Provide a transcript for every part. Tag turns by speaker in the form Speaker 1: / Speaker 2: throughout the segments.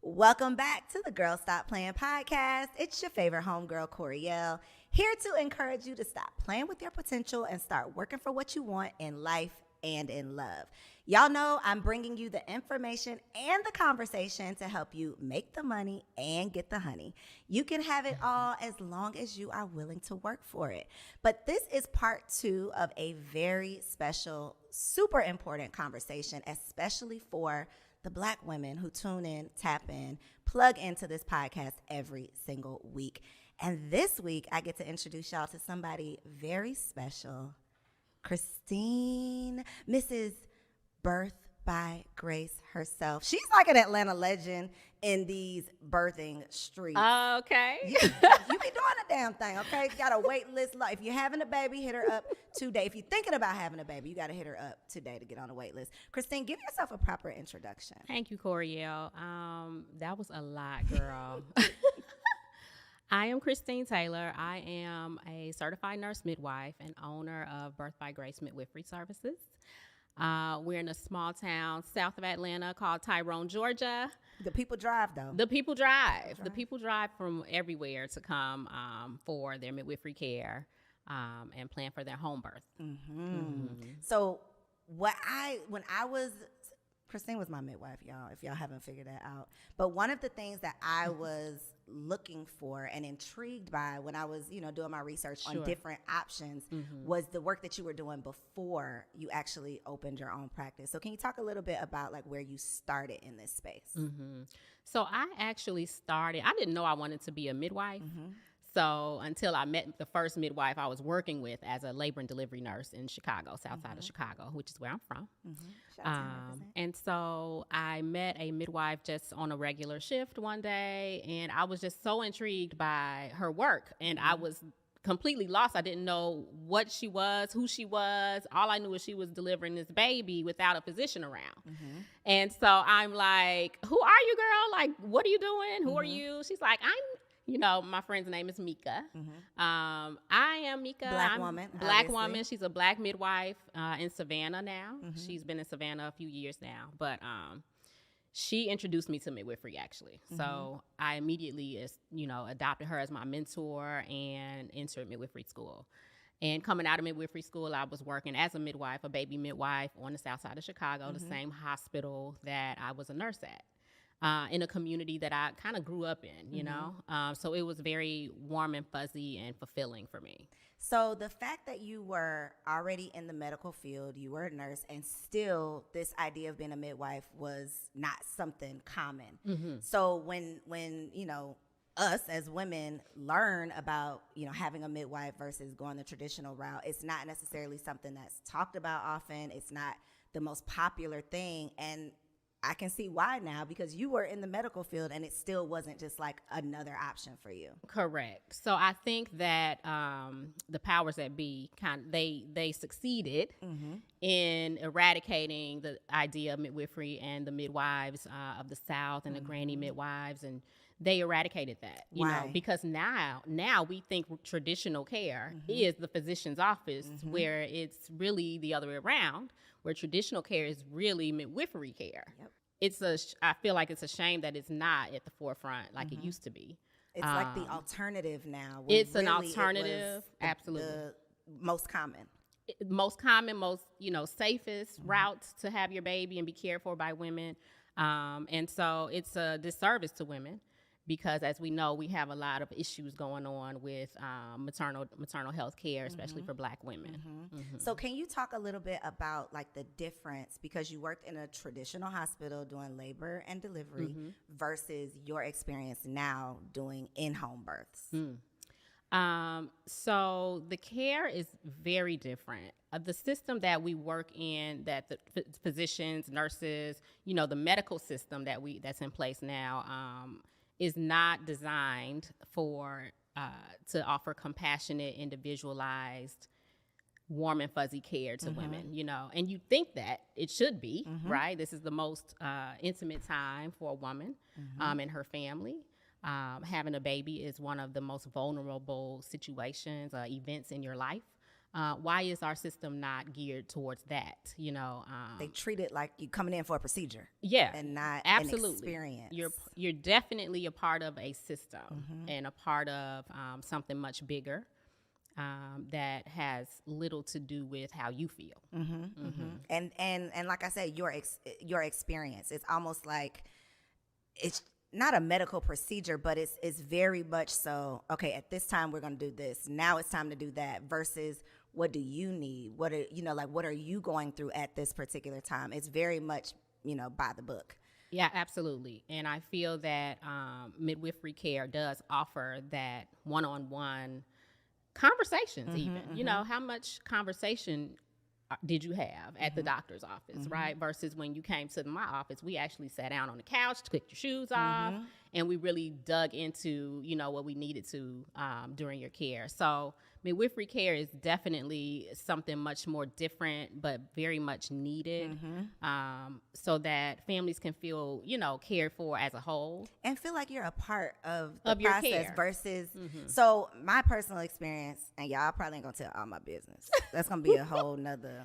Speaker 1: Welcome back to the Girl Stop Playing podcast. It's your favorite homegirl, Koereyelle, here to encourage you to stop playing with your potential and start working for what you want in life and in love. Y'all know I'm bringing you the information and the conversation to help you make the money and get the honey. You can have it all as long as you are willing to work for it. But this is part 2 of a very special, super important conversation, especially for the Black women who tune in, tap in, plug into this podcast every single week. And this week, I get to introduce y'all to somebody very special, Christine, Mrs. Birth by Grace herself. She's like an Atlanta legend in these birthing streets.
Speaker 2: Okay.
Speaker 1: You be doing a damn thing, okay? You got a wait list. If you're having a baby, hit her up today. If you're thinking about having a baby, you got to hit her up today to get on the wait list. Christine, give yourself a proper introduction.
Speaker 2: Thank you, Koereyelle. That was a lot, girl. I am Christine Taylor. I am a certified nurse midwife and owner of Birth by Grace Midwifery Services. We're in a small town south of Atlanta called Tyrone, Georgia.
Speaker 1: The people drive, though.
Speaker 2: The people drive. The people drive from everywhere to come for their midwifery care and plan for their home birth.
Speaker 1: So when I was, Christine was my midwife, y'all, if y'all haven't figured that out. But one of the things that I was looking for and intrigued by when I was, doing my research on different options was the work that you were doing before you actually opened your own practice. So can you talk a little bit about like where you started in this space?
Speaker 2: So I actually started, I didn't know I wanted to be a midwife. So until I met the first midwife I was working with as a labor and delivery nurse in Chicago, south side of Chicago, which is where I'm from. And so I met a midwife just on a regular shift one day, and I was just so intrigued by her work. And I was completely lost. I didn't know what she was, who she was. All I knew was she was delivering this baby without a physician around. And so I'm like, who are you, girl? Like, what are you doing? Who are you? She's like, my friend's name is Mika. I am Mika.
Speaker 1: Black woman.
Speaker 2: Black woman. She's a Black midwife in Savannah now. She's been in Savannah a few years now. But she introduced me to midwifery, actually. So I immediately, adopted her as my mentor and entered midwifery school. And coming out of midwifery school, I was working as a midwife, a baby midwife on the south side of Chicago, the same hospital that I was a nurse at. In a community that I kind of grew up in, so it was very warm and fuzzy and fulfilling for me.
Speaker 1: So the fact that you were already in the medical field, you were a nurse, and still this idea of being a midwife was not something common. So when us as women learn about, having a midwife versus going the traditional route, it's not necessarily something that's talked about often. It's not the most popular thing. And I can see why now, because you were in the medical field and it still wasn't just like another option for you.
Speaker 2: Correct. So I think that the powers that be they succeeded in eradicating the idea of midwifery and the midwives of the South and the granny midwives, and they eradicated that, you know, because now we think traditional care is the physician's office, where it's really the other way around, where traditional care is really midwifery care. I feel like it's a shame that it's not at the forefront like it used to be.
Speaker 1: It's like the alternative now.
Speaker 2: It's an alternative, absolutely.
Speaker 1: The most common.
Speaker 2: Most safest routes to have your baby and be cared for by women. And so it's a disservice to women, because as we know, we have a lot of issues going on with maternal health care, especially for Black women.
Speaker 1: So can you talk a little bit about like the difference, because you worked in a traditional hospital doing labor and delivery versus your experience now doing in-home births?
Speaker 2: So the care is very different. The system that we work in, that the physicians, nurses, the medical system that's in place now, is not designed to offer compassionate, individualized, warm and fuzzy care to women, and you think that it should be, right? This is the most intimate time for a woman and her family. Having a baby is one of the most vulnerable situations, events in your life. Why is our system not geared towards that?
Speaker 1: They treat it like you coming in for a procedure.
Speaker 2: Yeah,
Speaker 1: And not
Speaker 2: absolutely.
Speaker 1: an experience.
Speaker 2: You're definitely a part of a system and a part of something much bigger that has little to do with how you feel.
Speaker 1: And like I said, your experience. It's almost like it's not a medical procedure, but it's very much so. Okay, at this time we're going to do this. Now it's time to do that. Versus, what do you need? What are you going through at this particular time? It's very much by the book.
Speaker 2: Yeah, absolutely. And I feel that midwifery care does offer that one-on-one conversations. Even how much conversation did you have at the doctor's office, right? Versus when you came to my office, we actually sat down on the couch, took your shoes off, and we really dug into, what we needed to during your care. So midwifery care is definitely something much more different, but very much needed, so that families can feel, cared for as a whole.
Speaker 1: And feel like you're a part of the
Speaker 2: your
Speaker 1: process
Speaker 2: care.
Speaker 1: Versus, so my personal experience, and y'all probably ain't gonna tell all my business. That's gonna be a whole nother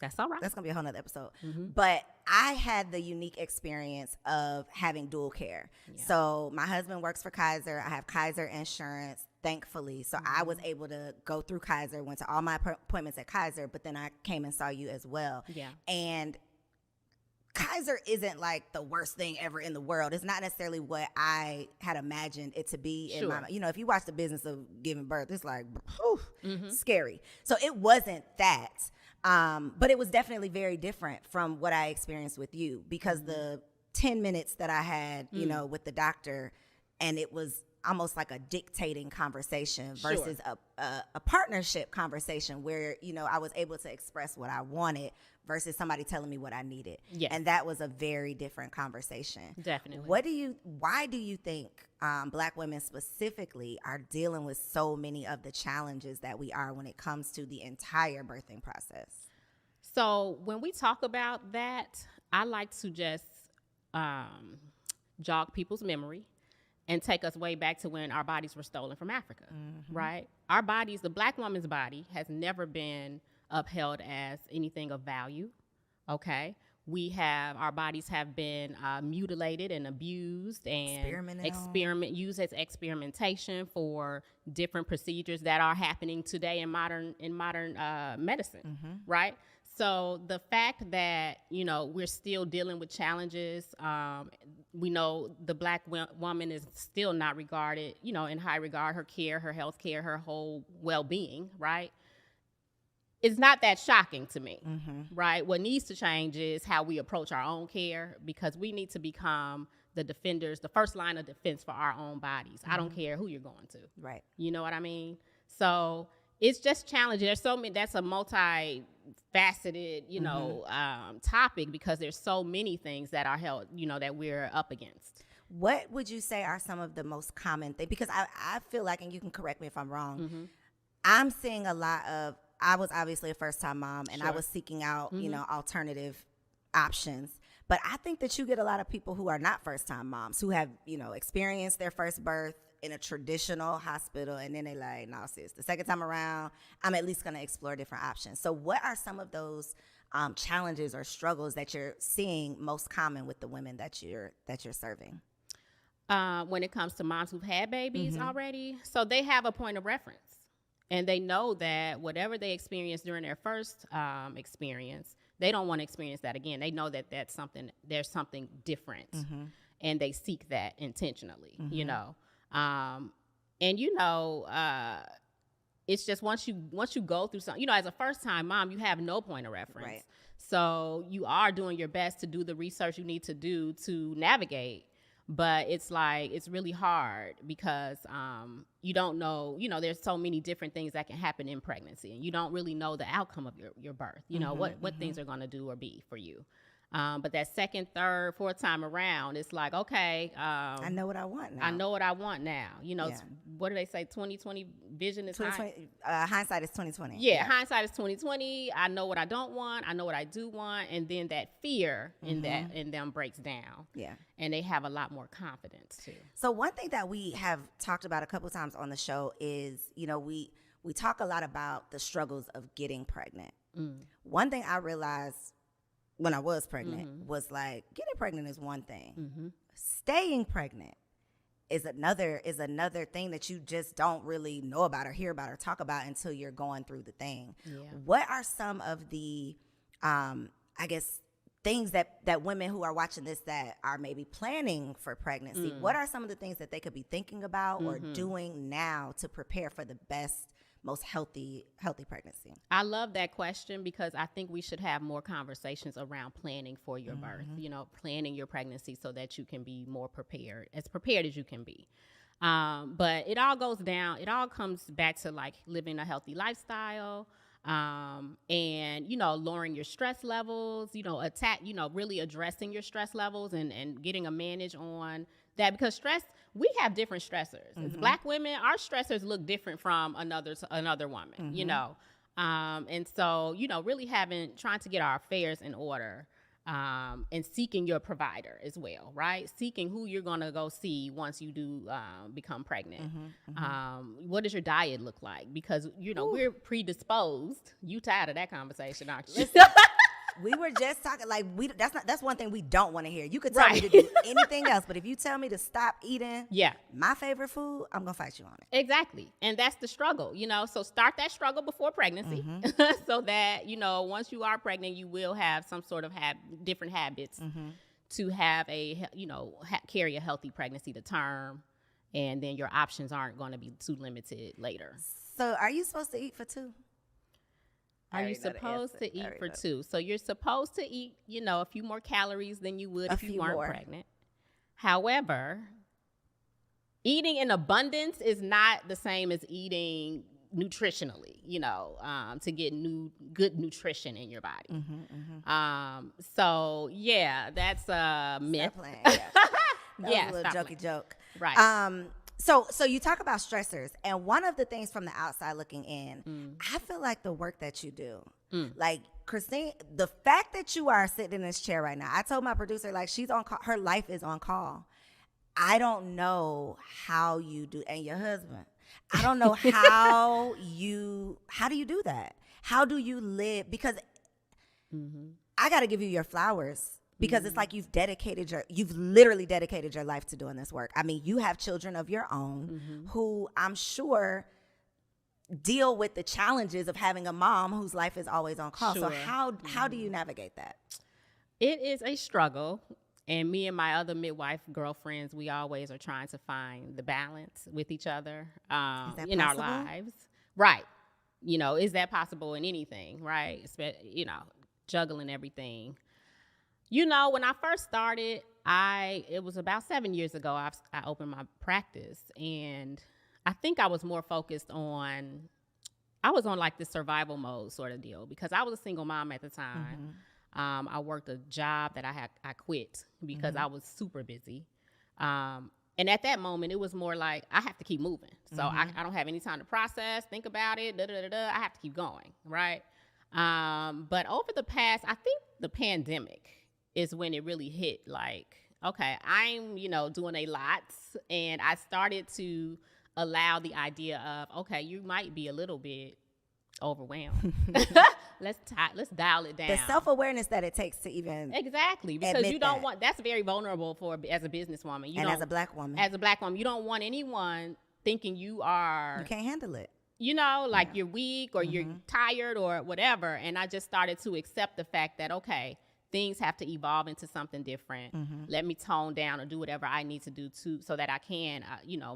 Speaker 2: That's all right.
Speaker 1: That's gonna be a whole nother episode. But I had the unique experience of having dual care. Yeah. So my husband works for Kaiser. I have Kaiser insurance, thankfully. So I was able to go through Kaiser, went to all my appointments at Kaiser, but then I came and saw you as well.
Speaker 2: Yeah.
Speaker 1: And Kaiser isn't like the worst thing ever in the world. It's not necessarily what I had imagined it to be.
Speaker 2: Sure.
Speaker 1: In my, if you watch The Business of Giving Birth, it's like, scary. So it wasn't that. But it was definitely very different from what I experienced with you, because the 10 minutes that I had, with the doctor, and it was almost like a dictating conversation versus a partnership conversation where, I was able to express what I wanted versus somebody telling me what I needed.
Speaker 2: Yes.
Speaker 1: And that was a very different conversation.
Speaker 2: Definitely.
Speaker 1: Why do you think Black women specifically are dealing with so many of the challenges that we are when it comes to the entire birthing process?
Speaker 2: So when we talk about that, I like to just jog people's memory and take us way back to when our bodies were stolen from Africa, right? Our bodies, the Black woman's body, has never been upheld as anything of value, okay? Our bodies have been mutilated and abused and used as experimentation for different procedures that are happening today in modern medicine, right? So the fact that, we're still dealing with challenges, we know the Black woman is still not regarded, in high regard, her care, her health care, her whole well-being, right? It's not that shocking to me, right? What needs to change is how we approach our own care, because we need to become the defenders, the first line of defense for our own bodies. I don't care who you're going to.
Speaker 1: Right.
Speaker 2: You know what I mean? So it's just challenging. There's so many, that's a multifaceted, topic, because there's so many things that are held, that we're up against.
Speaker 1: What would you say are some of the most common things? Because I feel like, and you can correct me if I'm wrong, I'm seeing a lot of, I was obviously a first-time mom, and I was seeking out, alternative options. But I think that you get a lot of people who are not first-time moms, who have, experienced their first birth in a traditional hospital, and then they like, no, sis, the second time around, I'm at least going to explore different options. So what are some of those challenges or struggles that you're seeing most common with the women that you're serving?
Speaker 2: When it comes to moms who've had babies already, so they have a point of reference. And they know that whatever they experienced during their first experience, they don't want to experience that again. They know that there's something different, and they seek that intentionally, it's just once you go through something, as a first-time mom, you have no point of reference.
Speaker 1: Right.
Speaker 2: So you are doing your best to do the research you need to do to navigate. But it's really hard because you don't know, there's so many different things that can happen in pregnancy, and you don't really know the outcome of your birth, what things are going to do or be for you. But that second, third, fourth time around, it's like, okay.
Speaker 1: I know what I want now.
Speaker 2: I know what I want now. What do they say? 20/20 vision is
Speaker 1: hindsight is 20/20.
Speaker 2: Yeah, hindsight is 20/20. I know what I don't want. I know what I do want. And then that fear in them breaks down.
Speaker 1: Yeah.
Speaker 2: And they have a lot more confidence too.
Speaker 1: So one thing that we have talked about a couple of times on the show is, we we talk a lot about the struggles of getting pregnant. One thing I realized when I was pregnant was like, getting pregnant is one thing. Staying pregnant is another thing that you just don't really know about or hear about or talk about until you're going through the thing. Yeah. What are some of the, I guess, things that women who are watching this that are maybe planning for pregnancy, what are some of the things that they could be thinking about or doing now to prepare for the best, most healthy pregnancy?
Speaker 2: I love that question because I think we should have more conversations around planning for your birth, planning your pregnancy so that you can be more prepared as you can be. But it all comes back to like living a healthy lifestyle, and, lowering your stress levels, really addressing your stress levels and getting a manage on that, because we have different stressors. As Black women, our stressors look different from another woman, and so, really trying to get our affairs in order, and seeking your provider as well, right? Seeking who you're going to go see once you do become pregnant. What does your diet look like? Because, we're predisposed. You tired of that conversation, aren't you?
Speaker 1: We were just talking like that's one thing we don't want to hear. You could tell me to do anything else, but if you tell me to stop eating my favorite food, I'm gonna fight you on it.
Speaker 2: Exactly. And that's the struggle, so start that struggle before pregnancy so that, once you are pregnant, you will have some sort of different habits to have carry a healthy pregnancy to term, and then your options aren't going to be too limited later.
Speaker 1: So are you supposed to eat for two?
Speaker 2: Are you supposed to eat for two? So you're supposed to eat, a few more calories than you would if you weren't pregnant. However, eating in abundance is not the same as eating nutritionally, to get good nutrition in your body. So yeah, that's a myth.
Speaker 1: Stop playing. Yeah. That was a little jokey joke.
Speaker 2: Right.
Speaker 1: So you talk about stressors, and one of the things from the outside looking in, I feel like the work that you do, like Christine, the fact that you are sitting in this chair right now, I told my producer, like, she's on call, her life is on call. I don't know how you do, and your husband, I don't know how do you do that? How do you live? Because I got to give you your flowers. Because it's like you've literally dedicated your life to doing this work. I mean, you have children of your own who I'm sure deal with the challenges of having a mom whose life is always on call. Sure. So how do you navigate that?
Speaker 2: It is a struggle. And me and my other midwife girlfriends, we always are trying to find the balance with each other in our lives. Right. Is that possible in anything, right? Juggling everything. When I first started, it was about 7 years ago, I opened my practice, and I think I was more focused on like the survival mode sort of deal, because I was a single mom at the time. I worked a job that I quit because I was super busy. And at that moment, it was more like I have to keep moving. So I don't have any time to process, think about it, I have to keep going, right? But over the past, I think the pandemic is when it really hit, like, okay, I'm, doing a lot, and I started to allow the idea of, okay, you might be a little bit overwhelmed. Let's dial it down.
Speaker 1: The self-awareness that it takes to even
Speaker 2: exactly, because you don't want, that's very vulnerable as a businesswoman.
Speaker 1: As a Black woman.
Speaker 2: As a Black woman, you don't want anyone thinking you can't
Speaker 1: handle it.
Speaker 2: You're weak or you're tired or whatever. And I just started to accept the fact that, okay, things have to evolve into something different. Let me tone down or do whatever I need to do so that I can,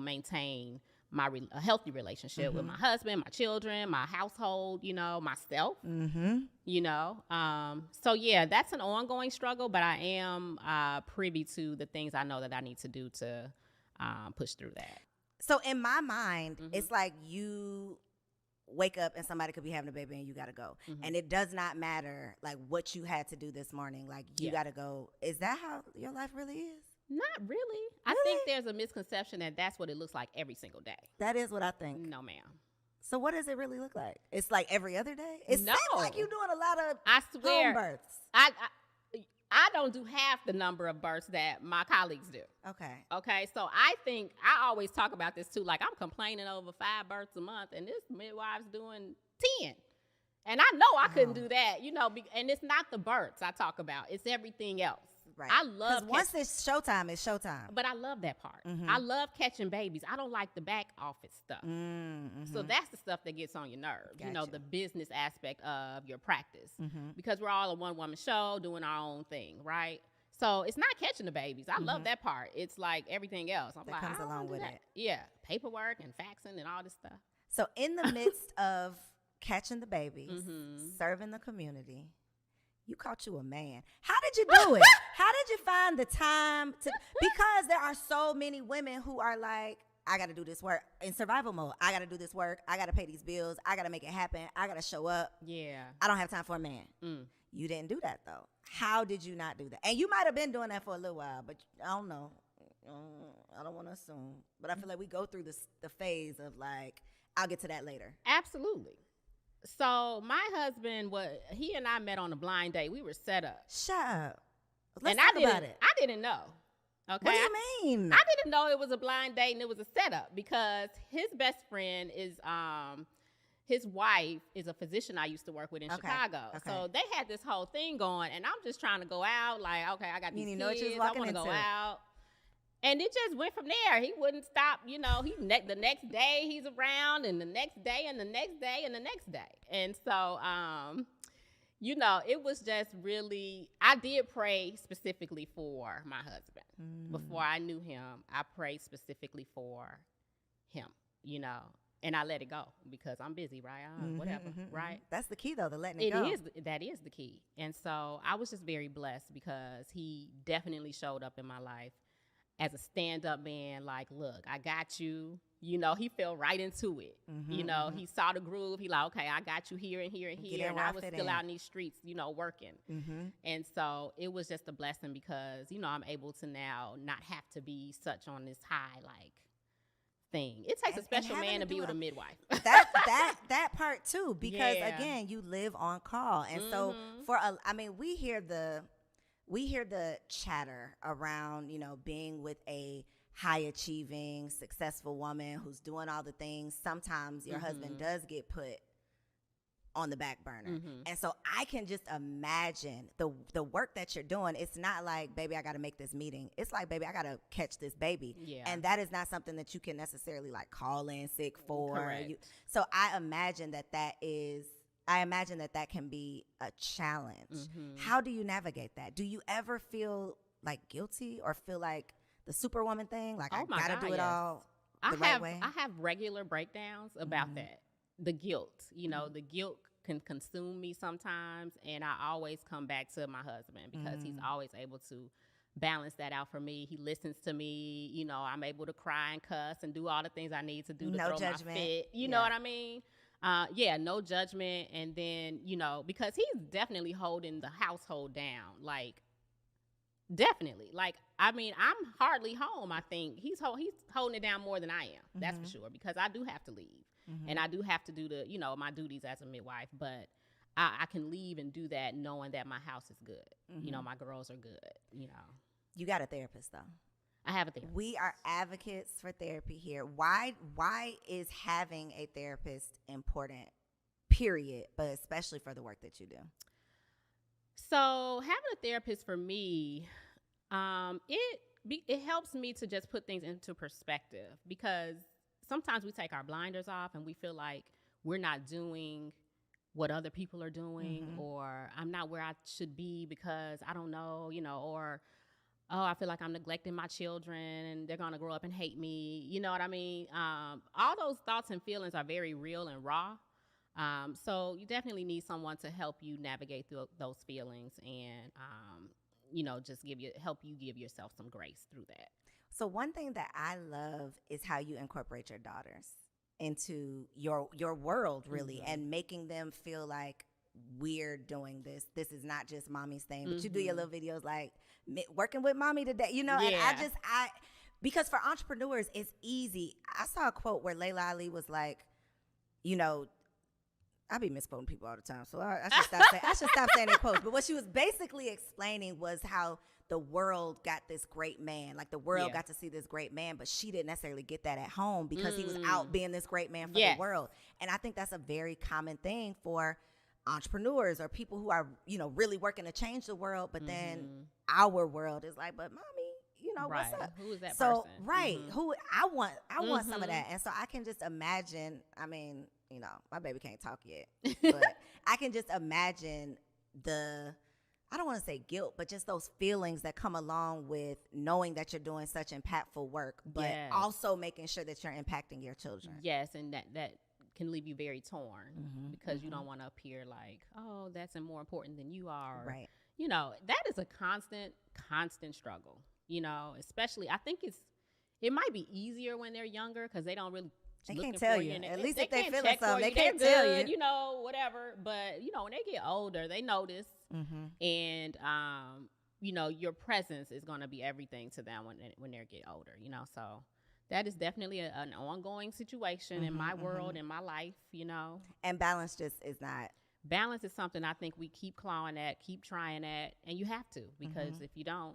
Speaker 2: maintain a healthy relationship with my husband, my children, my household, myself. So yeah, that's an ongoing struggle, but I am privy to the things I know that I need to do to push through that.
Speaker 1: So in my mind, it's like you wake up and somebody could be having a baby and you got to go. And it does not matter like what you had to do this morning. Like you got to go. Is that how your life really is?
Speaker 2: Not really. I think there's a misconception that that's what it looks like every single day.
Speaker 1: That is what I think.
Speaker 2: No, ma'am.
Speaker 1: So what does it really look like? It's like every other day? It seems like you're doing a lot of
Speaker 2: I swear,
Speaker 1: home births.
Speaker 2: I don't do half the number of births that my colleagues do.
Speaker 1: Okay.
Speaker 2: So I think I always talk about this too. Like, I'm complaining over 5 births a month, and this midwife's doing 10. And I know I couldn't do that, and it's not the births I talk about. It's everything else.
Speaker 1: Right.
Speaker 2: I love
Speaker 1: once it's showtime, it's showtime.
Speaker 2: But I love that part. I love catching babies. I don't like the back office stuff. So that's the stuff that gets on your nerves,
Speaker 1: Gotcha.
Speaker 2: the business aspect of your practice. Because we're all a one-woman show doing our own thing, right? So it's not catching the babies. I love that part. It's like everything else.
Speaker 1: That comes along with it.
Speaker 2: Yeah, paperwork and faxing and all this stuff.
Speaker 1: So in the midst of catching the babies, serving the community, you caught you a man. How did you do it? How did you find the time to? Because there are so many women who are like, I got to do this work in survival mode. I got to do this work. I got to pay these bills. I got to make it happen. I got to show up.
Speaker 2: Yeah.
Speaker 1: I don't have time for a man. You didn't do that though. How did you not do that? And you might have been doing that for a little while, but I don't know. I don't want to assume, but I feel like we go through the phase of like, I'll get to that later.
Speaker 2: Absolutely. So my husband, he and I met on a blind date. We were set up.
Speaker 1: Shut up. Let's
Speaker 2: and
Speaker 1: talk about it.
Speaker 2: I didn't know. Okay.
Speaker 1: What do you mean?
Speaker 2: I didn't know it was a blind date and it was a setup because his best friend is his wife is a physician I used to work with in Chicago.
Speaker 1: Okay.
Speaker 2: So they had this whole thing going, and I'm just trying to go out. Like, okay, I got these kids. I want to go out. And it just went from there. He wouldn't stop, the next day he's around, and the next day, and the next day, and the next day. And so, it was just really, I did pray specifically for my husband. Before I knew him, I prayed specifically for him, and I let it go because I'm busy, right? Whatever, right?
Speaker 1: That's the key, though, the letting it go.
Speaker 2: That is the key. And so I was just very blessed because he definitely showed up in my life as a stand-up man, like, look, I got you. He fell right into it. He saw the groove. He like, okay, I got you here and here and here. And I was still out in these streets, working. And so it was just a blessing because, I'm able to now not have to be such on this high, like, thing. It takes a special man to be with a midwife.
Speaker 1: That part too, because again, you live on call. And so we hear the chatter around, being with a high achieving, successful woman who's doing all the things. Sometimes your husband does get put on the back burner. And so I can just imagine the work that you're doing. It's not like, baby, I got to make this meeting. It's like, baby, I got to catch this baby.
Speaker 2: Yeah.
Speaker 1: And that is not something that you can necessarily like call in sick for.
Speaker 2: Correct.
Speaker 1: So I imagine that can be a challenge. How do you navigate that? Do you ever feel like guilty or feel like the superwoman thing? Like, I got to do it all the right way?
Speaker 2: I have regular breakdowns about that. The guilt, the guilt can consume me sometimes. And I always come back to my husband because he's always able to balance that out for me. He listens to me. I'm able to cry and cuss and do all the things I need to do to throw judgment. My fit. You know what I mean? No judgment. And then, because he's definitely holding the household down. Like, definitely. Like, I'm hardly home, I think. He's holding it down more than I am. That's for sure. Because I do have to leave. And I do have to do my duties as a midwife. But I can leave and do that knowing that my house is good. My girls are good,
Speaker 1: You got a therapist, though.
Speaker 2: I have a therapist.
Speaker 1: We are advocates for therapy here. Why is having a therapist important, period, but especially for the work that you do?
Speaker 2: So having a therapist for me, it helps me to just put things into perspective because sometimes we take our blinders off and we feel like we're not doing what other people are doing or I'm not where I should be because I don't know, or I feel like I'm neglecting my children and they're going to grow up and hate me. You know what I mean? All those thoughts and feelings are very real and raw. So you definitely need someone to help you navigate through those feelings and, just help you give yourself some grace through that.
Speaker 1: So one thing that I love is how you incorporate your daughters into your world, really, and making them feel like we're doing this. This is not just mommy's thing, but you do your little videos like working with mommy today, and because for entrepreneurs, it's easy. I saw a quote where Layla Ali was like, I be misquoting people all the time, so I should stop saying. I should stop saying their quotes. But what she was basically explaining was how the world got this great man, like the world got to see this great man, but she didn't necessarily get that at home because he was out being this great man for the world. And I think that's a very common thing for entrepreneurs or people who are, really working to change the world. But then our world is like, but mommy, what's up?
Speaker 2: Who is that
Speaker 1: person?
Speaker 2: Right.
Speaker 1: Who I want some of that. And so I can just imagine, I mean, my baby can't talk yet, but I can just imagine I don't want to say guilt, but just those feelings that come along with knowing that you're doing such impactful work, but also making sure that you're impacting your children.
Speaker 2: Yes, and that can leave you very torn because you don't want to appear like, oh, that's more important than you are.
Speaker 1: Right.
Speaker 2: That is a constant struggle, especially I think it might be easier when they're younger because they don't really
Speaker 1: They can't tell you. At least if they feeling something, they
Speaker 2: can't
Speaker 1: tell you.
Speaker 2: Whatever. But, when they get older, they notice. And, your presence is going to be everything to them when they get older, So that is definitely an ongoing situation in my world, in my life,
Speaker 1: And balance just is not.
Speaker 2: Balance is something I think we keep clawing at, keep trying at, and you have to because if you don't,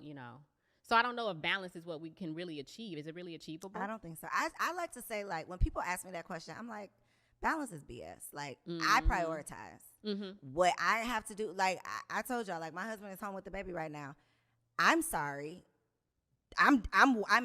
Speaker 2: So I don't know if balance is what we can really achieve. Is it really achievable?
Speaker 1: I don't think so. I like to say, like, when people ask me that question, I'm like, balance is BS. Like, I prioritize what I have to do. Like, I told y'all, like, my husband is home with the baby right now. I'm sorry. I'm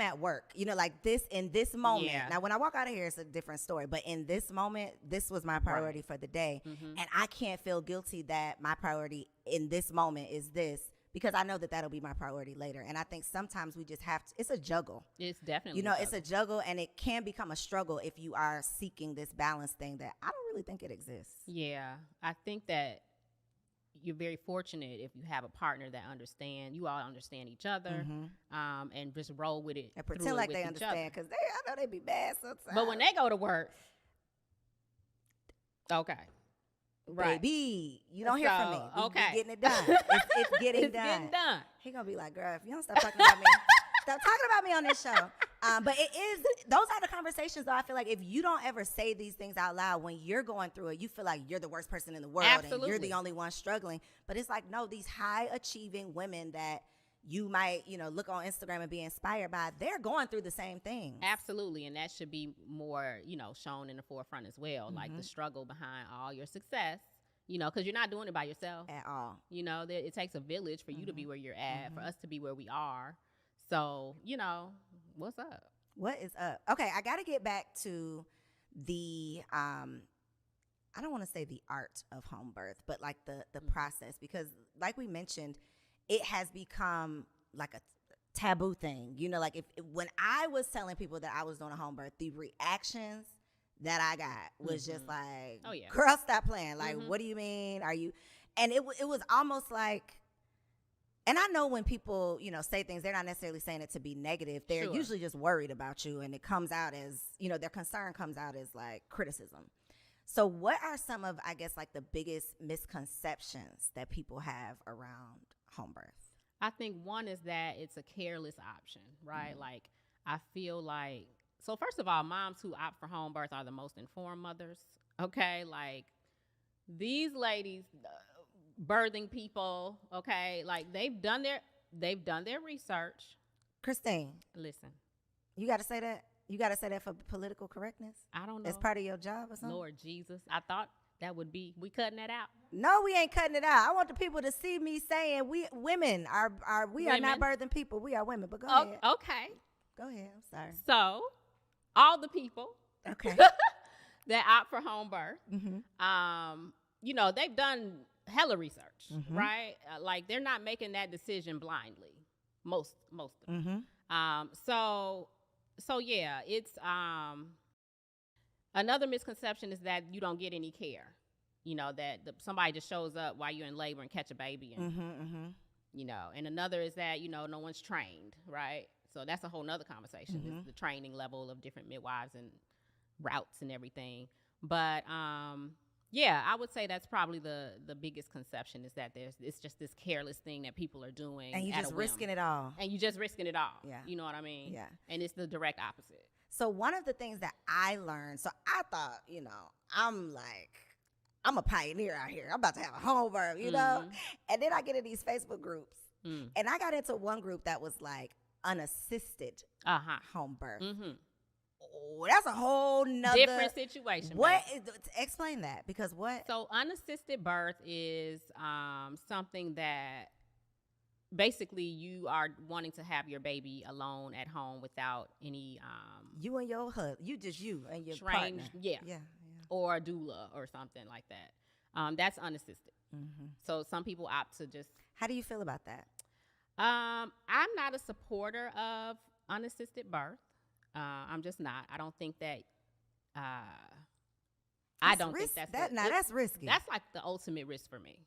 Speaker 1: at work. Like this in this moment. Yeah. Now, when I walk out of here, it's a different story. But in this moment, this was my priority for the day. And I can't feel guilty that my priority in this moment is this. Because I know that that'll be my priority later. And I think sometimes we just have to, it's a juggle.
Speaker 2: It's definitely
Speaker 1: it's a juggle, and it can become a struggle if you are seeking this balance thing that I don't really think it exists.
Speaker 2: Yeah. I think that you're very fortunate if you have a partner that you all understand each other, and just roll with it.
Speaker 1: And pretend like they understand, because I know they be bad sometimes.
Speaker 2: But when they go to work, okay. Right.
Speaker 1: Baby, you don't hear from me. We getting it done. It's getting done. He gonna be like, girl, if you don't stop talking about me, stop talking about me on this show. But those are the conversations, though. I feel like if you don't ever say these things out loud when you're going through it, you feel like you're the worst person in the world. Absolutely. And you're the only one struggling. But it's like, no, these high achieving women that you might, look on Instagram and be inspired by, they're going through the same thing.
Speaker 2: Absolutely. And that should be more, shown in the forefront as well. Like the struggle behind all your success, because you're not doing it by yourself.
Speaker 1: At all.
Speaker 2: It takes a village for you to be where you're at, for us to be where we are. So, what's up?
Speaker 1: What is up? Okay, I got to get back to the, I don't want to say the art of home birth, but like the process, because like we mentioned, it has become like a taboo thing. Like when I was telling people that I was doing a home birth, the reactions that I got was just like, oh, yeah. Girl, stop playing. Like, what do you mean? Are you? And it was almost like, and I know when people, say things, they're not necessarily saying it to be negative. They're usually just worried about you, and it comes out as, their concern comes out as like criticism. So what are some of, I guess, like the biggest misconceptions that people have around home birth?
Speaker 2: I think one is that it's a careless option, right? Like, I feel like, so first of all, moms who opt for home birth are the most informed mothers, okay? Like, these ladies, birthing people, okay? Like, they've done their research.
Speaker 1: Christine.
Speaker 2: Listen.
Speaker 1: You got to say that? You got to say that for political correctness?
Speaker 2: I don't know.
Speaker 1: As part of your job or something?
Speaker 2: Lord Jesus. I thought that would be, we cutting that out?
Speaker 1: No, we ain't cutting it out. I want the people to see me saying we are not birthing people. We are women. But go ahead.
Speaker 2: Okay.
Speaker 1: Go ahead. I'm sorry.
Speaker 2: So, all the people that opt for home birth, they've done hella research, right? Like, they're not making that decision blindly. Most of them. So yeah, it's another misconception is that you don't get any care. That somebody just shows up while you're in labor and catch a baby, and and another is that no one's trained, right? So that's a whole nother conversation. Is the training level of different midwives and routes and everything. But yeah, I would say that's probably the biggest conception is that it's just this careless thing that people are doing.
Speaker 1: And you just risking it all.
Speaker 2: And you just risking it all.
Speaker 1: Yeah.
Speaker 2: You know what I mean?
Speaker 1: Yeah.
Speaker 2: And it's the direct opposite.
Speaker 1: So one of the things that I learned, so I thought, I'm I'm a pioneer out here. I'm about to have a home birth, you know? And then I get in these Facebook groups. And I got into one group that was like unassisted home birth. Oh, that's a whole nother
Speaker 2: different situation.
Speaker 1: What is, explain that, because what?
Speaker 2: So unassisted birth is something that basically you are wanting to have your baby alone at home without any
Speaker 1: you and your husband, you and your
Speaker 2: trained,
Speaker 1: partner.
Speaker 2: yeah, or a doula or something like that. That's unassisted. So some people opt to just.
Speaker 1: How do you feel about that?
Speaker 2: I'm not a supporter of unassisted birth. I'm just not. I don't think that. I don't think that's
Speaker 1: that. Now that's risky.
Speaker 2: That's like the ultimate risk for me.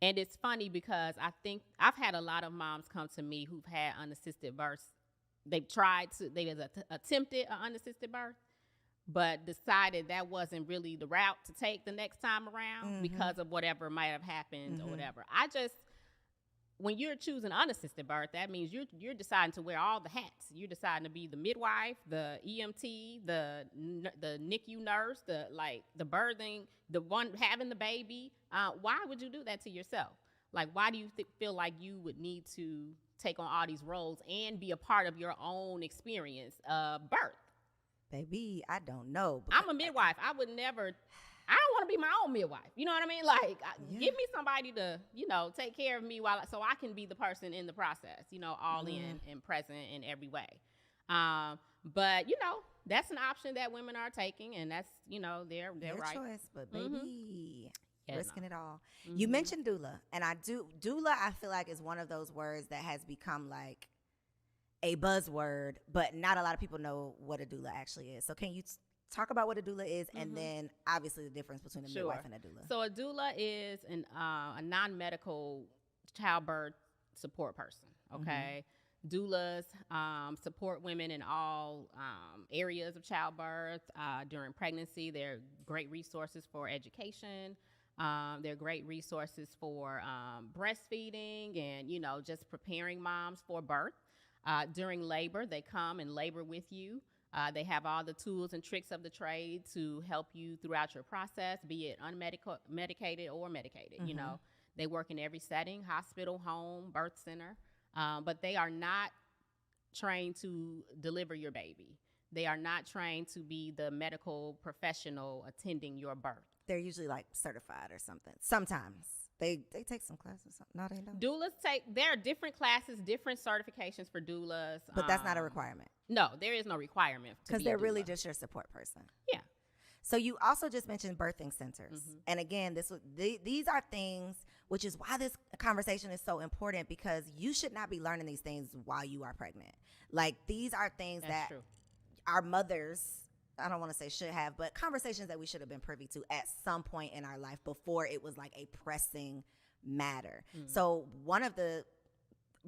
Speaker 2: And it's funny because I think I've had a lot of moms come to me who've had unassisted births. They attempted an unassisted birth, but decided that wasn't really the route to take the next time around because of whatever might have happened or whatever. When you're choosing unassisted birth, that means you're deciding to wear all the hats. You're deciding to be the midwife, the EMT, the NICU nurse, the birthing, the one having the baby. Why would you do that to yourself? Like, why do you feel like you would need to take on all these roles and be a part of your own experience of birth?
Speaker 1: Baby, I don't know.
Speaker 2: I'm a midwife. I would never. I don't want to be my own midwife. You know what I mean? Like, give me somebody to, take care of me so I can be the person in the process, all in and present in every way. But, that's an option that women are taking, and that's, their right.
Speaker 1: choice. But baby, risking it all. You mentioned doula, and doula I feel like is one of those words that has become like a buzzword, but not a lot of people know what a doula actually is. So can you talk about what a doula is, and then obviously the difference between a midwife and a doula?
Speaker 2: So a doula is a non-medical childbirth support person, okay? Doulas support women in all areas of childbirth during pregnancy. They're great resources for education. They're great resources for breastfeeding and, just preparing moms for birth. During labor, they come and labor with you. They have all the tools and tricks of the trade to help you throughout your process, be it unmedicated or medicated. They work in every setting: hospital, home, birth center. But they are not trained to deliver your baby. They are not trained to be the medical professional attending your birth.
Speaker 1: They're usually like certified or something. Sometimes they take some classes. No, they don't.
Speaker 2: Doulas there are different classes, different certifications for doulas.
Speaker 1: But that's not a requirement.
Speaker 2: No, there is no requirement.
Speaker 1: Because they're really just your support person.
Speaker 2: Yeah.
Speaker 1: So you also just mentioned birthing centers. And again, these are things, which is why this conversation is so important, because you should not be learning these things while you are pregnant. Like, these are things that our mothers, I don't want to say should have, but conversations that we should have been privy to at some point in our life before it was like a pressing matter. So one of the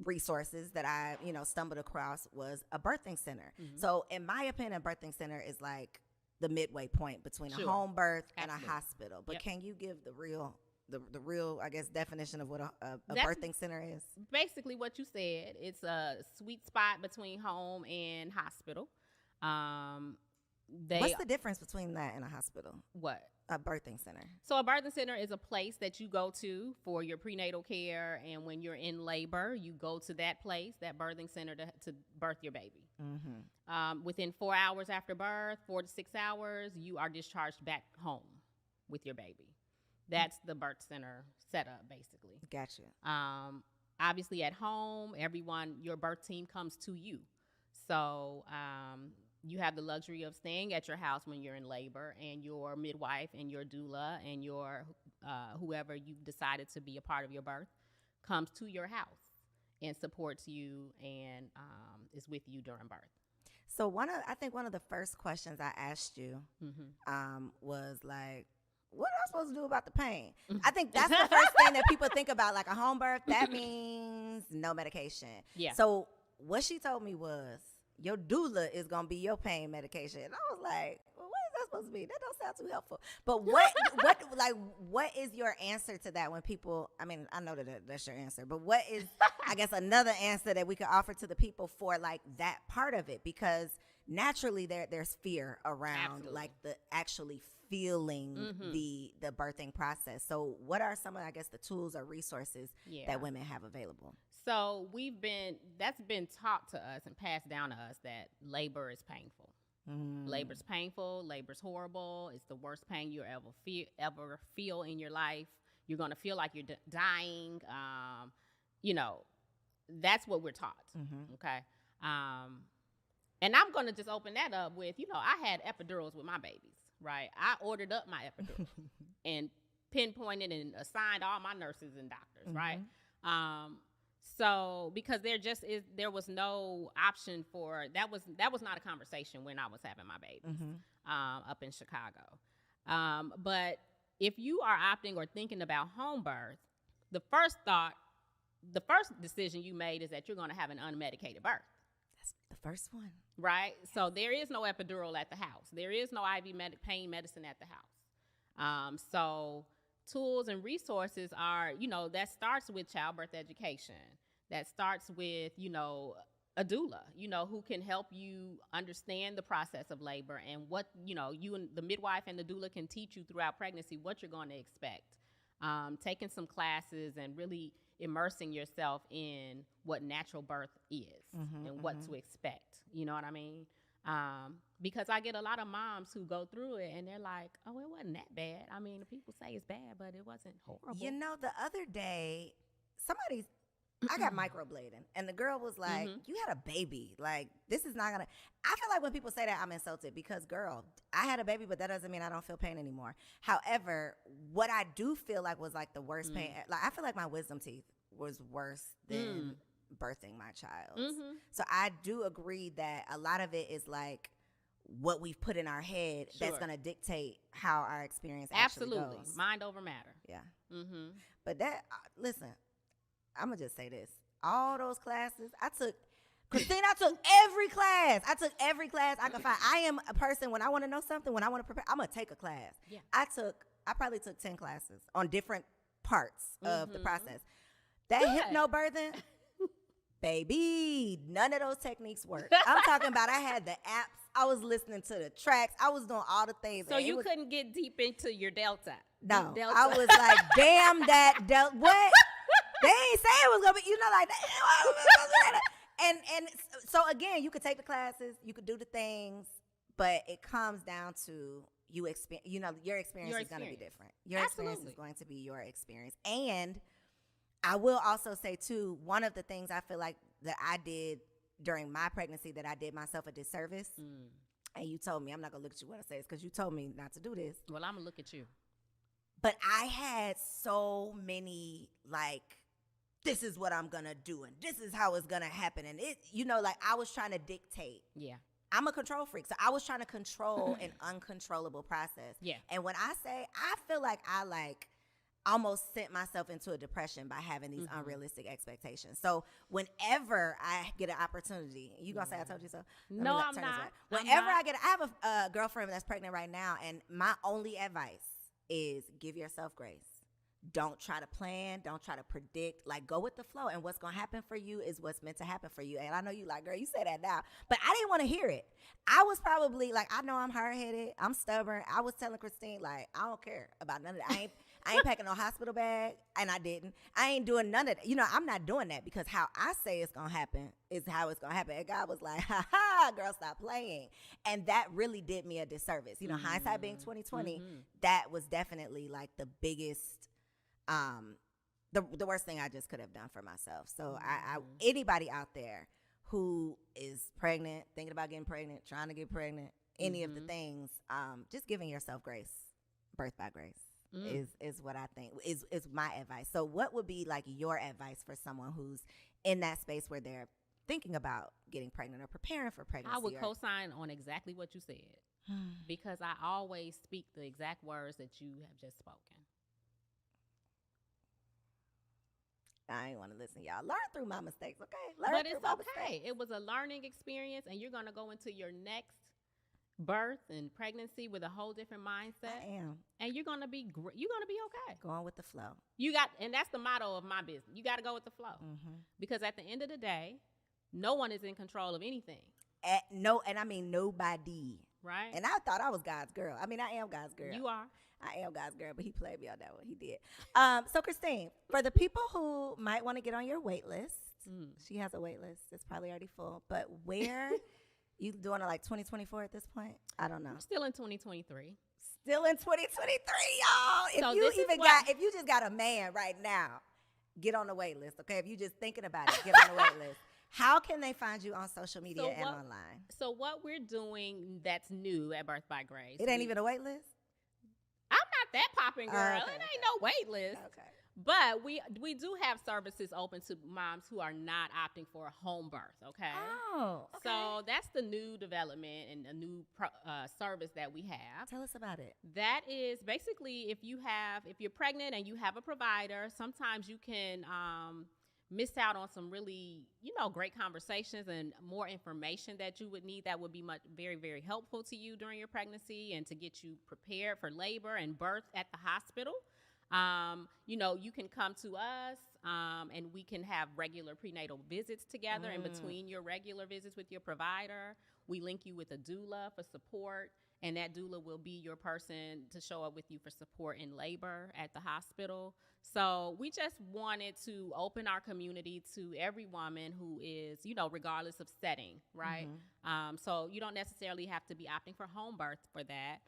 Speaker 1: resources that I, stumbled across was a birthing center. So in my opinion, a birthing center is like the midway point between a home birth and a hospital. But can you give the real, I guess, definition of what a birthing center is?
Speaker 2: Basically what you said. It's a sweet spot between home and hospital.
Speaker 1: What's the difference between that and a hospital?
Speaker 2: What?
Speaker 1: A birthing center.
Speaker 2: So a birthing center is a place that you go to for your prenatal care, and when you're in labor, you go to that place, that birthing center, to birth your baby. Within 4 hours after birth, 4 to 6 hours, you are discharged back home with your baby. That's the birth center setup, basically.
Speaker 1: Gotcha.
Speaker 2: Obviously, at home, your birth team comes to you. So you have the luxury of staying at your house when you're in labor, and your midwife and your doula and your whoever you've decided to be a part of your birth comes to your house and supports you and is with you during birth.
Speaker 1: So I think one of the first questions I asked you was like, what am I supposed to do about the pain? I think that's the first thing that people think about, like a home birth. That means no medication.
Speaker 2: Yeah.
Speaker 1: So what she told me was, your doula is going to be your pain medication. And I was like, well, what is that supposed to be? That don't sound too helpful. But what is your answer to that when people, I mean, I know that's your answer, but what is, I guess, another answer that we could offer to the people for like that part of it? Because naturally there's fear around
Speaker 2: Absolutely.
Speaker 1: like the actually feeling the birthing process. So what are some of, I guess, the tools or resources that women have available?
Speaker 2: So that's been taught to us and passed down to us that labor is painful. Labor's painful. Labor's horrible. It's the worst pain you ever feel in your life. You're going to feel like you're dying. That's what we're taught. Okay. And I'm going to just open that up with, I had epidurals with my babies, right? I ordered up my epidural and pinpointed and assigned all my nurses and doctors, right? So because there was no option for that was not a conversation when I was having my babies up in Chicago. But if you are opting or thinking about home birth, the first decision you made is that you're going to have an unmedicated birth.
Speaker 1: That's the first one,
Speaker 2: right? So there is no epidural at the house. There is no IV pain medicine at the house. So tools and resources are, that starts with childbirth education. That starts with, a doula, who can help you understand the process of labor and what, you and the midwife and the doula can teach you throughout pregnancy what you're going to expect. Taking some classes and really immersing yourself in what natural birth is and what to expect. You know what I mean? Because I get a lot of moms who go through it and they're like, oh, it wasn't that bad. I mean, people say it's bad, but it wasn't horrible.
Speaker 1: The other day, I got microblading, and the girl was like, you had a baby. Like, this is not going to. I feel like when people say that, I'm insulted because, girl, I had a baby, but that doesn't mean I don't feel pain anymore. However, what I do feel like was like the worst pain. Like, I feel like my wisdom teeth was worse than birthing my child. So I do agree that a lot of it is like what we've put in our head that's going to dictate how our experience actually goes.
Speaker 2: Mind over matter.
Speaker 1: Yeah. But that, listen, I'm going to just say this. All those classes, Christine, I took every class. I could find. I am a person, when I want to know something, when I want to prepare, I'm going to take a class.
Speaker 2: Yeah.
Speaker 1: I probably took 10 classes on different parts of the process. That hypnobirthing, baby, none of those techniques work. I'm talking about I had the apps. I was listening to the tracks. I was doing all the things.
Speaker 2: So you couldn't get deep into your delta?
Speaker 1: No. I was like, damn that delta. What? They ain't say it was going to be, like that. And so, again, you could take the classes. You could do the things. But it comes down to your experience is going to be different. Your experience is going to be your experience. And I will also say, too, one of the things I feel like that I did during my pregnancy that I did myself a disservice, and you told me, I'm not going to look at you when I say this because you told me not to do this.
Speaker 2: Well, I'm going to look at you.
Speaker 1: But I had so many, like, this is what I'm going to do, and this is how it's going to happen. And it, I was trying to dictate.
Speaker 2: Yeah.
Speaker 1: I'm a control freak, so I was trying to control an uncontrollable process.
Speaker 2: Yeah.
Speaker 1: And when I say, I feel like I, almost sent myself into a depression by having these unrealistic expectations. So whenever I get an opportunity, you gonna say I told you so?
Speaker 2: No, I'm not.
Speaker 1: Whenever I have a girlfriend that's pregnant right now, and my only advice is give yourself grace. Don't try to plan. Don't try to predict. Go with the flow. And what's going to happen for you is what's meant to happen for you. And I know you girl, you say that now. But I didn't want to hear it. I was probably I know I'm hard-headed. I'm stubborn. I was telling Christine, I don't care about none of that. I ain't packing no hospital bag. And I didn't. I ain't doing none of that. I'm not doing that because how I say it's going to happen is how it's going to happen. And God was like, ha, girl, stop playing. And that really did me a disservice. Hindsight being 2020, that was definitely the biggest the worst thing I just could have done for myself. So I anybody out there who is pregnant, thinking about getting pregnant, trying to get pregnant, any of the things, just giving yourself grace, birth by grace is what I think is my advice. So what would be your advice for someone who's in that space where they're thinking about getting pregnant or preparing for pregnancy?
Speaker 2: I would co-sign on exactly what you said because I always speak the exact words that you have just spoken.
Speaker 1: I ain't want to listen, y'all. Learn through my mistakes, okay?
Speaker 2: But it's okay. It was a learning experience, and you're going to go into your next birth and pregnancy with a whole different mindset.
Speaker 1: I am.
Speaker 2: And you're going to be okay.
Speaker 1: Going with the flow.
Speaker 2: And that's the motto of my business. You got to go with the flow. Because at the end of the day, no one is in control of anything.
Speaker 1: And I mean nobody.
Speaker 2: Right.
Speaker 1: And I thought I was God's girl. I mean, I am God's girl.
Speaker 2: You are.
Speaker 1: I am God's girl, but he played me on that one. He did. So, Christine, for the people who might want to get on your wait list, she has a wait list. It's probably already full. But where you doing it like 2024 at this point? I don't know.
Speaker 2: I'm still in 2023.
Speaker 1: Still in 2023, y'all. If you just got a man right now, get on the wait list. Okay, if you just thinking about it, get on the wait list. How can they find you on social media and online?
Speaker 2: So what we're doing that's new at Birth by Grace.
Speaker 1: It ain't even a wait list?
Speaker 2: I'm not that popping, girl.
Speaker 1: Okay,
Speaker 2: it ain't no wait list.
Speaker 1: Okay.
Speaker 2: But we do have services open to moms who are not opting for a home birth, okay?
Speaker 1: Oh, okay.
Speaker 2: So that's the new development and a new service that we have.
Speaker 1: Tell us about it.
Speaker 2: That is basically if you're pregnant and you have a provider, sometimes you can miss out on some really, great conversations and more information that you would need that would be very, very helpful to you during your pregnancy and to get you prepared for labor and birth at the hospital. You can come to us and we can have regular prenatal visits together in between your regular visits with your provider. We link you with a doula for support, and that doula will be your person to show up with you for support in labor at the hospital. So we just wanted to open our community to every woman who is, regardless of setting, right? So you don't necessarily have to be opting for home birth for that,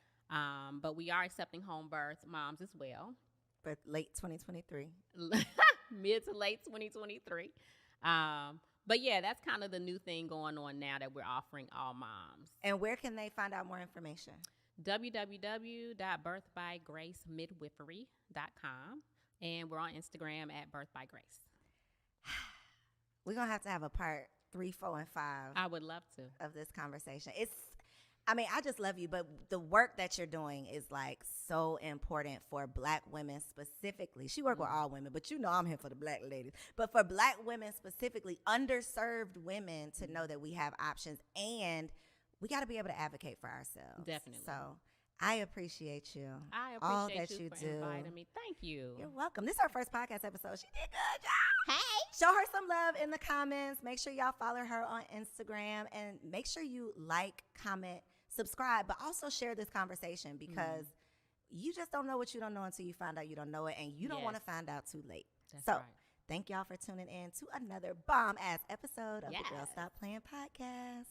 Speaker 2: but we are accepting home birth moms as well.
Speaker 1: For late 2023.
Speaker 2: Mid to late 2023. But yeah, that's kind of the new thing going on now that we're offering all moms.
Speaker 1: And where can they find out more information?
Speaker 2: www.birthbygracemidwifery.com. And we're on Instagram at Birth by Grace.
Speaker 1: We're going to have a part 3, 4, and 5.
Speaker 2: I would love to.
Speaker 1: Of this conversation. I just love you, but the work that you're doing is like so important for Black women specifically. She work with all women, but I'm here for the Black ladies. But for Black women specifically, underserved women to know that we have options and we got to be able to advocate for ourselves.
Speaker 2: Definitely.
Speaker 1: So I appreciate you.
Speaker 2: I appreciate
Speaker 1: all that you
Speaker 2: for
Speaker 1: do.
Speaker 2: Inviting me. Thank you.
Speaker 1: You're welcome. This is our first podcast episode. She did good, y'all.
Speaker 2: Hey.
Speaker 1: Show her some love in the comments. Make sure y'all follow her on Instagram and make sure you like, comment, subscribe, but also share this conversation because you just don't know what you don't know until you find out you don't know it, and you don't want to find out too late.
Speaker 2: That's
Speaker 1: so
Speaker 2: right.
Speaker 1: Thank y'all for tuning in to another bomb-ass episode of the Girl Stop Playing podcast.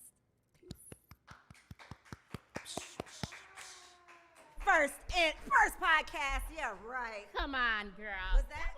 Speaker 1: First podcast. Yeah, right.
Speaker 2: Come on, girl.
Speaker 1: Was that?